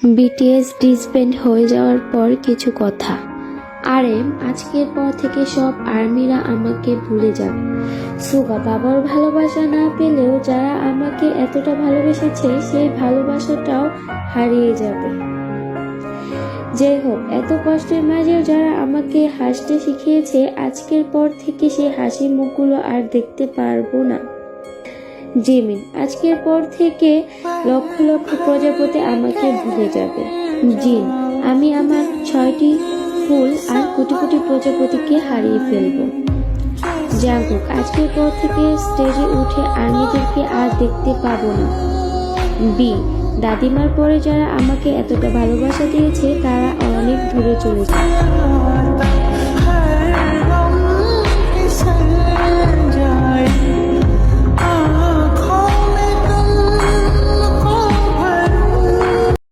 BTS disband হয়ে যাওয়ার পর কিছু কথা। আরএম, আজকের পর থেকে সব আর্মিরা আমাকে ভুলে যাবে। সুগা, বাবার ভালোবাসা না পেলেও যারা আমাকে এতটা ভালোবেসেছে সেই ভালোবাসাটাও হারিয়ে যাবে। যাই হোক, এত কষ্টের মাঝেও যারা আমাকে হাসতে শিখিয়েছে, আজকের পর থেকে সেই হাসি মুখগুলো আর দেখতে পারবো না। জিমিন, আজকের পর থেকে লক্ষ লক্ষ প্রজাপতি আমাকে ভুলে যাবে। জিন, আমি আমার 6টি ফুল আর কোটি কোটি প্রজাপতিকে হারিয়ে ফেলব। জাঙ্কুক, আজকের পর থেকে স্টেজে উঠে আর্মিদেরকে আর দেখতে পাবো না। বি, দাদিমার পরে যারা আমাকে এতটা ভালোবাসা দিয়েছে তারা অনেক দূরে চলে যায়।